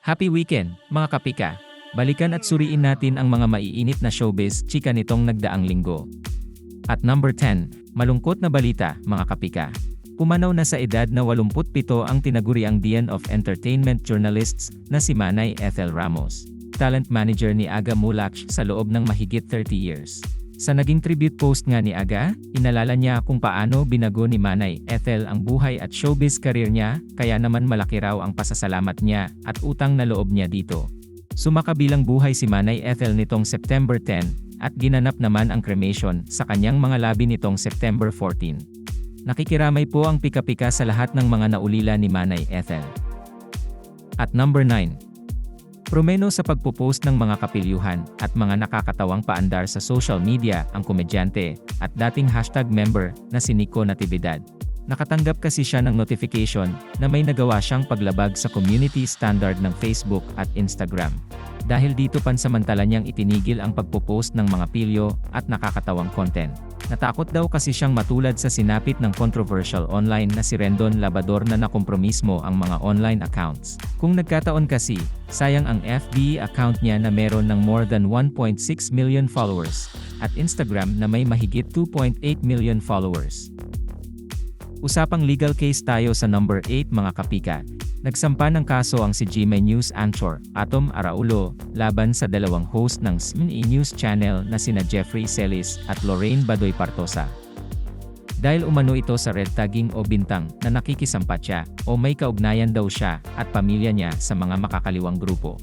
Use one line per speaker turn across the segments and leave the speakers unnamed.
Happy weekend, mga kapika! Balikan at suriin natin ang mga maiinit na showbiz chika nitong nagdaang linggo. At number 10, malungkot na balita, mga kapika. Pumanaw na sa edad na 87 ang tinaguriang Dean of Entertainment Journalists na si Manay Ethel Ramos, talent manager ni Aga Mulach sa loob ng mahigit 30 years. Sa naging tribute post nga ni Aga, inalala niya kung paano binago ni Manay Ethel ang buhay at showbiz career niya, kaya naman malaki raw ang pasasalamat niya at utang na loob niya dito. Sumakabilang buhay si Manay Ethel nitong September 10, at ginanap naman ang cremation sa kanyang mga labi nitong September 14. Nakikiramay po ang pika-pika sa lahat ng mga naulila ni Manay Ethel. At number 9. Promeno sa pagpo-post ng mga kapilyuhan at mga nakakatawang paandar sa social media ang komedyante at dating hashtag member na si Nico Natividad. Nakatanggap kasi siya ng notification na may nagawa siyang paglabag sa community standard ng Facebook at Instagram. Dahil dito pansamantala niyang itinigil ang pagpo-post ng mga pilyo at nakakatawang content. Natakot daw kasi siyang matulad sa sinapit ng controversial online na si Rendon Labador na nakompromismo ang mga online accounts. Kung nagkataon kasi, sayang ang FB account niya na meron ng more than 1.6 million followers, at Instagram na may mahigit 2.8 million followers. Usapang legal case tayo sa number 8, mga kapika. Nagsampa ng kaso ang si GMA News anchor, Atom Araulo, laban sa dalawang host ng SMNE News Channel na sina Jeffrey Celis at Lorraine Badoy Partosa. Dahil umano ito sa red tagging o bintang na nakikisampat siya o may kaugnayan daw siya at pamilya niya sa mga makakaliwang grupo.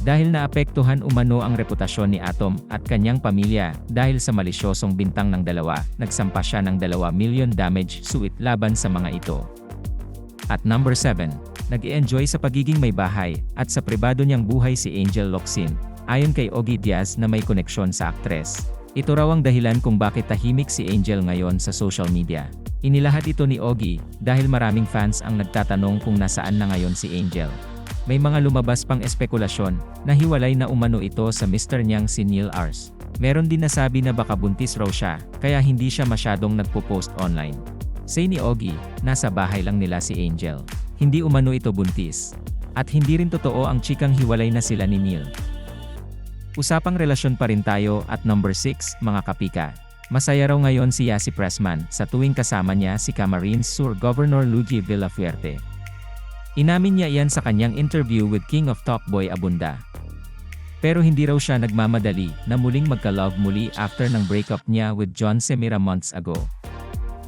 Dahil naapektuhan umano ang reputasyon ni Atom at kanyang pamilya dahil sa malisyosong bintang ng dalawa, nagsampa siya ng 2 million damage suit laban sa mga ito. At number 7, nag-i-enjoy sa pagiging may bahay at sa pribado niyang buhay si Angel Locsin, ayon kay Ogie Diaz na may koneksyon sa aktres. Ito raw ang dahilan kung bakit tahimik si Angel ngayon sa social media. Inilahat ito ni Ogie dahil maraming fans ang nagtatanong kung nasaan na ngayon si Angel. May mga lumabas pang espekulasyon na hiwalay na umano ito sa mister niyang si Neil Ars. Meron din nasabi na baka buntis raw siya, kaya hindi siya masyadong nagpo-post online. Say ni Ogie, nasa bahay lang nila si Angel. Hindi umano ito buntis. At hindi rin totoo ang chikang hiwalay na sila ni Neil. Usapang relasyon pa rin tayo at number 6, mga kapika. Masaya raw ngayon si Yasi Pressman sa tuwing kasama niya si Camarines Sur Governor Luigi Villafuerte. Inamin niya iyan sa kanyang interview with King of Talkboy Abunda. Pero hindi raw siya nagmamadali na muling magka-love muli after ng breakup niya with John Semira months ago.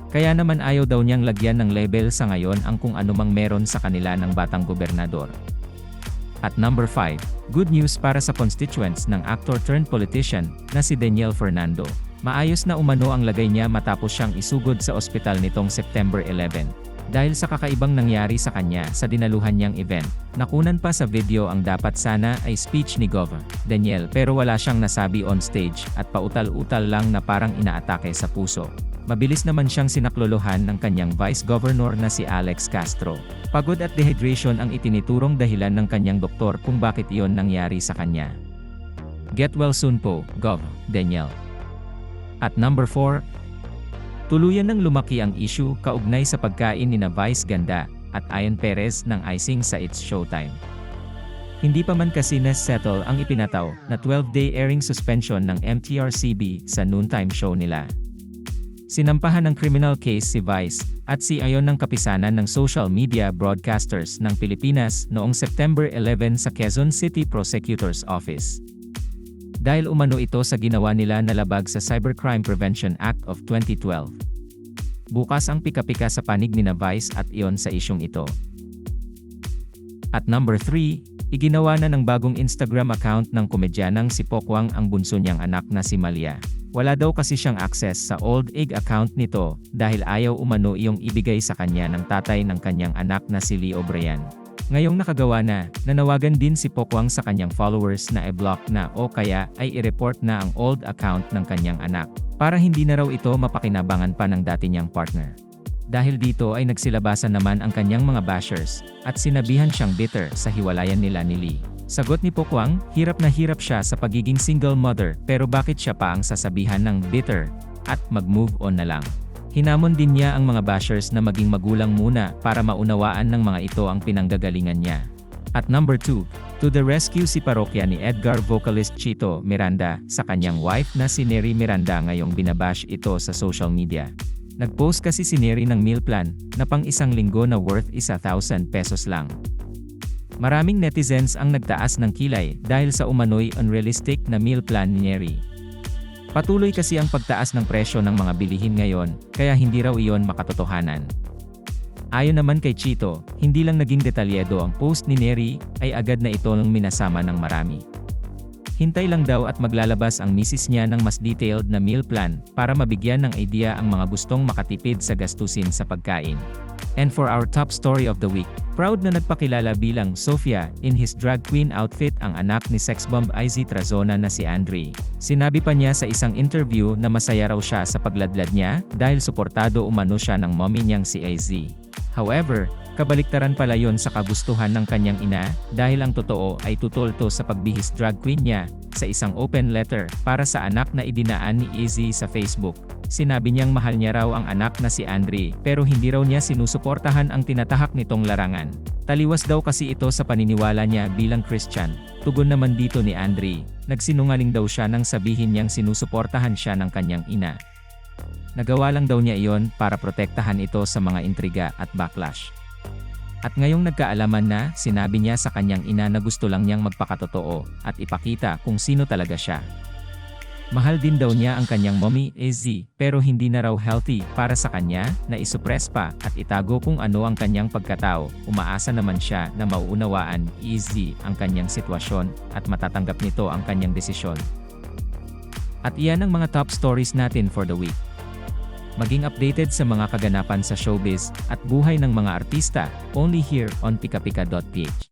Kaya naman ayaw daw niyang lagyan ng label sa ngayon ang kung anumang meron sa kanila ng batang gobernador. At number 5, good news para sa constituents ng actor turned politician na si Daniel Fernando. Maayos na umano ang lagay niya matapos siyang isugod sa ospital nitong September 11. Dahil sa kakaibang nangyari sa kanya sa dinaluhan niyang event, nakunan pa sa video ang dapat sana ay speech ni Gov. Daniel pero wala siyang nasabi on stage at pautal-utal lang na parang inaatake sa puso. Mabilis naman siyang sinaklolohan ng kanyang Vice Governor na si Alex Castro. Pagod at dehydration ang itiniturong dahilan ng kanyang doktor kung bakit iyon nangyari sa kanya. Get well soon po, Gov. Daniel. At number 4, tuluyan nang lumaki ang issue kaugnay sa pagkain ni na Vice Ganda at Ayan Perez ng icing sa It's Showtime. Hindi pa man kasi na-settle ang ipinataw na 12-day airing suspension ng MTRCB sa noontime show nila. Sinampahan ng criminal case si Vice at si Ayon ng kapisanan ng social media broadcasters ng Pilipinas noong September 11 sa Quezon City Prosecutor's Office. Dahil umano ito sa ginawa nila na labag sa Cybercrime Prevention Act of 2012. Bukas ang pika-pika sa panig ni na Vice at Ayon sa isyong ito. At number 3, iginawa na ng bagong Instagram account ng komedyanang si Pokwang ang bunso niyang anak na si Malia. Wala daw kasi siyang access sa old egg account nito dahil ayaw umano iyong ibigay sa kanya ng tatay ng kanyang anak na si Leo Brian. Ngayong nakagawa na, nanawagan din si Pokwang sa kanyang followers na i-block na o kaya ay i-report na ang old account ng kanyang anak, para hindi na raw ito mapakinabangan pa ng dati niyang partner. Dahil dito ay nagsilabasan naman ang kanyang mga bashers, at sinabihan siyang bitter sa hiwalayan nila ni Lee. Sagot ni Pokwang, hirap na hirap siya sa pagiging single mother pero bakit siya pa ang sasabihan ng bitter, at mag-move on na lang. Hinamon din niya ang mga bashers na maging magulang muna para maunawaan ng mga ito ang pinanggagalingan niya. At number 2, to the rescue si parokya ni Edgar vocalist Chito Miranda sa kanyang wife na si Neri Miranda ngayong binabash ito sa social media. Nag-post kasi si Neri ng meal plan na pang isang linggo na worth 1,000 pesos lang. Maraming netizens ang nagtaas ng kilay dahil sa umano'y unrealistic na meal plan ni Neri. Patuloy kasi ang pagtaas ng presyo ng mga bilihin ngayon, kaya hindi raw iyon makatotohanan. Ayon naman kay Chito, hindi lang naging detalyado ang post ni Neri, ay agad na ito ng minasama ng marami. Hintay lang daw at maglalabas ang misis niya ng mas detailed na meal plan para mabigyan ng idea ang mga gustong makatipid sa gastusin sa pagkain. And for our top story of the week, proud na nagpakilala bilang Sofia in his drag queen outfit ang anak ni sexbomb IZ Trazona na si Andre. Sinabi pa niya sa isang interview na masaya raw siya sa pagladlad niya dahil suportado umano siya ng mommy niyang si IZ. However, kabaliktaran pala yon sa kagustuhan ng kanyang ina dahil ang totoo ay tutol to sa pagbihis drag queen niya sa isang open letter para sa anak na idinaan ni Izzy sa Facebook. Sinabi niyang mahal niya raw ang anak na si Andre pero hindi raw niya sinusuportahan ang tinatahak nitong larangan. Taliwas daw kasi ito sa paniniwala niya bilang Christian. Tugon naman dito ni Andre, nagsinungaling daw siya nang sabihin niyang sinusuportahan siya ng kanyang ina. Nagawa lang daw niya iyon para protektahan ito sa mga intriga at backlash. At ngayong nagkaalaman na, sinabi niya sa kanyang ina na gusto lang niyang magpakatotoo at ipakita kung sino talaga siya. Mahal din daw niya ang kanyang mommy, Izzy, pero hindi na raw healthy para sa kanya na isuppress pa at itago kung ano ang kanyang pagkatao. Umaasa naman siya na mauunawaan Izzy ang kanyang sitwasyon at matatanggap nito ang kanyang desisyon. At iyan ang mga top stories natin for the week. Maging updated sa mga kaganapan sa showbiz at buhay ng mga artista, only here on pikapika.ph.